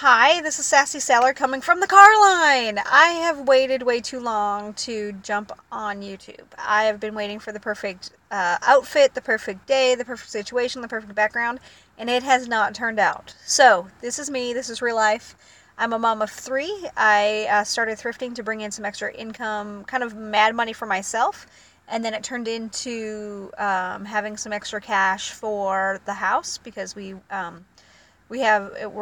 Hi, this is Sassy Sailor coming from the car line. I have waited way too long to jump on YouTube. I have been waiting for the perfect outfit, the perfect day, the perfect situation, the perfect background, and it has not turned out. So, this is me. This is real life. I'm a mom of three. I started thrifting to bring in some extra income, kind of mad money for myself, and then it turned into having some extra cash for the house because we're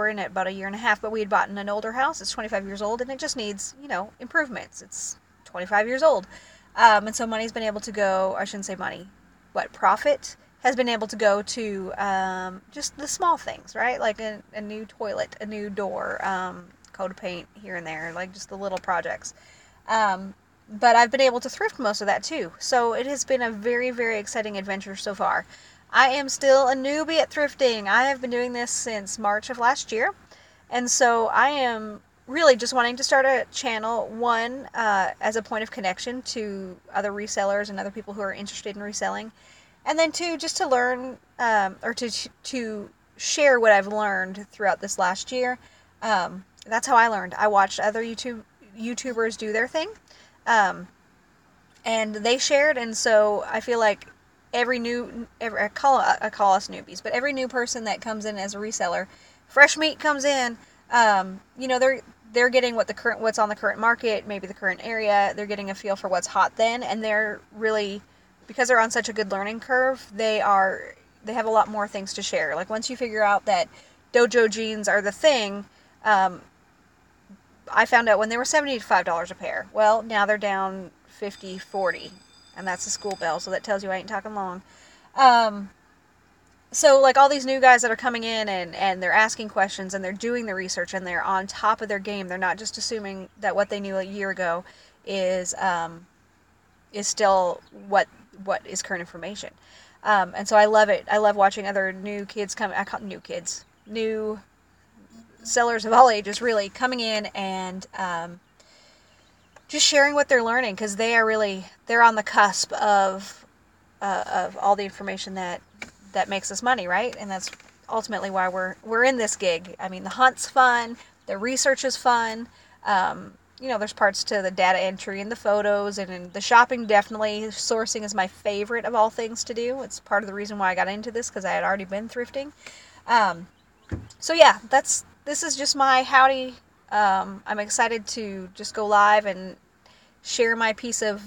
in it about a year and a half, but we had bought in an older house. It's 25 years old, and it just needs, improvements. It's 25 years old. And so money's been able to go, I shouldn't say money, but profit has been able to go to just the small things, right? Like a new toilet, a new door, coat of paint here and there, like just the little projects. But I've been able to thrift most of that too. So it has been a very, very exciting adventure so far. I am still a newbie at thrifting. I have been doing this since March of last year. And so I am really just wanting to start a channel, one, as a point of connection to other resellers and other people who are interested in reselling. And then two, just to learn, or to share what I've learned throughout this last year. That's how I learned. I watched other YouTubers do their thing. And they shared, and so I feel like I call us newbies, but every new person that comes in as a reseller, fresh meat comes in, they're getting what's on the current market, maybe the current area. They're getting a feel for what's hot then, and they're really, because they're on such a good learning curve, they have a lot more things to share. Like once you figure out that dojo jeans are the thing, I found out when they were $75 a pair. Well, now they're down 50, 40. And that's a school bell, so that tells you I ain't talking long. So like all these new guys that are coming in and they're asking questions and they're doing the research and they're on top of their game. They're not just assuming that what they knew a year ago is still what is current information. And so I love it. I love watching other new kids come. I call new kids, new sellers of all ages, really coming in and just sharing what they're learning, because they're on the cusp of all the information that makes us money, right? And that's ultimately why we're in this gig. I mean, the hunt's fun, the research is fun. There's parts to the data entry and the photos and the shopping. Definitely, sourcing is my favorite of all things to do. It's part of the reason why I got into this, because I had already been thrifting. So yeah, this is just my howdy. I'm excited to just go live and share my piece of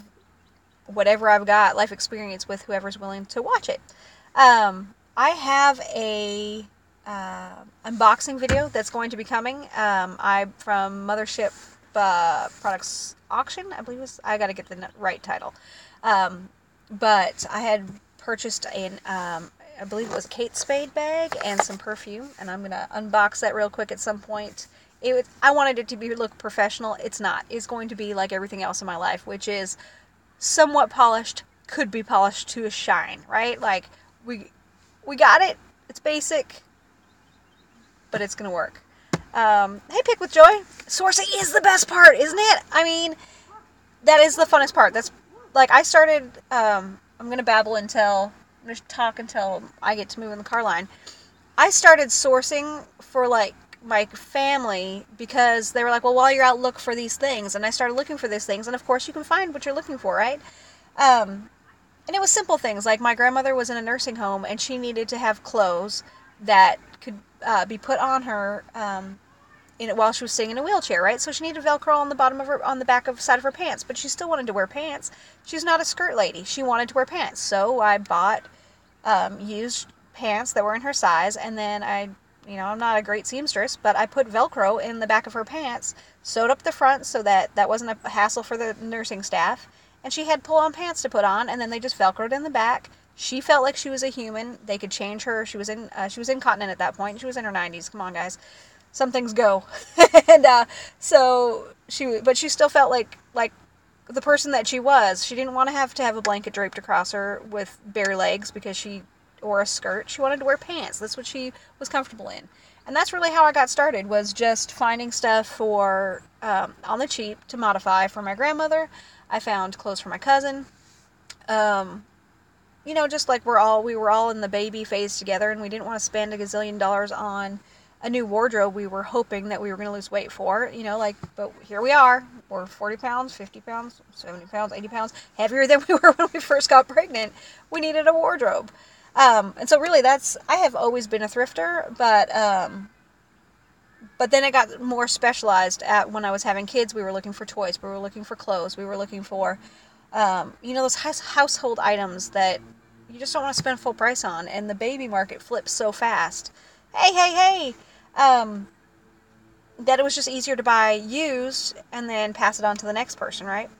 whatever I've got, life experience, with whoever's willing to watch it. I have a unboxing video that's going to be coming. From Mothership Products Auction, I believe I got to get the right title. But I had purchased I believe it was Kate Spade bag and some perfume, and I'm gonna unbox that real quick at some point. I wanted it to look professional. It's not. It's going to be like everything else in my life, which is somewhat polished, could be polished to a shine, right? Like we got it. It's basic, but it's gonna work. Hey, Pick with Joy. Sourcing is the best part, isn't it? I mean, that is the funnest part. That's like I started. I'm gonna I'm gonna talk until I get to move in the car line. I started sourcing for like my family because they were like, well, while you're out, look for these things. And I started looking for these things, and of course you can find what you're looking for, right? And it was simple things, like my grandmother was in a nursing home and she needed to have clothes that could be put on her while she was sitting in a wheelchair, right? So she needed Velcro on the back of side of her pants, but she still wanted to wear pants. She's not a skirt lady. She wanted to wear pants. So I bought used pants that were in her size, and then I'm not a great seamstress, but I put Velcro in the back of her pants, sewed up the front so that wasn't a hassle for the nursing staff, and she had pull-on pants to put on, and then they just Velcroed in the back. She felt like she was a human. They could change her. She was incontinent at that point. She was in her 90s. Come on, guys. Some things go. And but she still felt like the person that she was. She didn't want to have a blanket draped across her with bare legs or a skirt. She wanted to wear pants. That's what she was comfortable in. And that's really how I got started, was just finding stuff for on the cheap to modify for my grandmother. I found clothes for my cousin. Just like we were all in the baby phase together, and we didn't want to spend a gazillion dollars on a new wardrobe we were hoping that we were going to lose weight for, you know, like, but here we are. We're 40 pounds, 50 pounds, 70 pounds, 80 pounds heavier than we were when we first got pregnant. We needed a wardrobe. And so really I have always been a thrifter, but then it got more specialized at when I was having kids. We were looking for toys. We were looking for clothes. We were looking for, you know, those household items that you just don't want to spend full price on. And the baby market flips so fast. Hey. That it was just easier to buy used and then pass it on to the next person, right?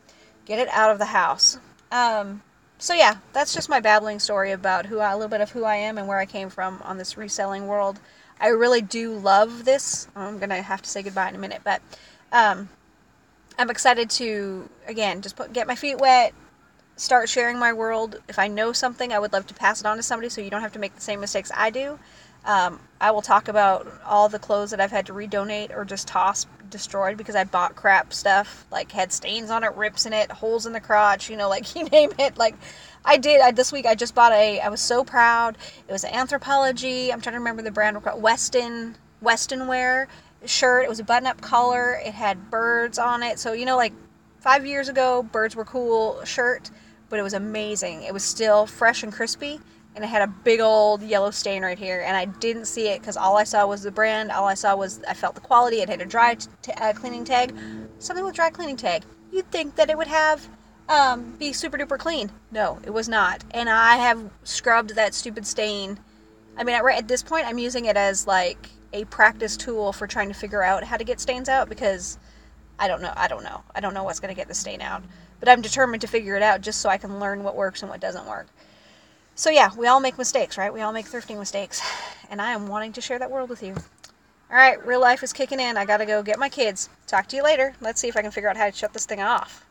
Get it out of the house. So yeah, that's just my babbling story about a little bit of who I am and where I came from on this reselling world. I really do love this. I'm going to have to say goodbye in a minute, but I'm excited to, again, just get my feet wet, start sharing my world. If I know something, I would love to pass it on to somebody so you don't have to make the same mistakes I do. I will talk about all the clothes that I've had to redonate or just toss destroyed because I bought crap stuff, like had stains on it, rips in it, holes in the crotch, you know, like you name it. Like this week I just bought I was so proud. It was an Anthropologie, I'm trying to remember the brand, Weston wear shirt. It was a button-up collar. It had birds on it. So, you know, like 5 years ago, birds were cool shirt, but it was amazing. It was still fresh and crispy. And it had a big old yellow stain right here, and I didn't see it because all I saw was the brand. All I saw was I felt the quality. It had a dry cleaning tag. Something with dry cleaning tag. You'd think that it would have be super duper clean. No, it was not. And I have scrubbed that stupid stain. I mean, at this point, I'm using it as like a practice tool for trying to figure out how to get stains out because I don't know. I don't know what's going to get the stain out. But I'm determined to figure it out just so I can learn what works and what doesn't work. So yeah, we all make mistakes, right? We all make thrifting mistakes. And I am wanting to share that world with you. Alright, real life is kicking in. I gotta go get my kids. Talk to you later. Let's see if I can figure out how to shut this thing off.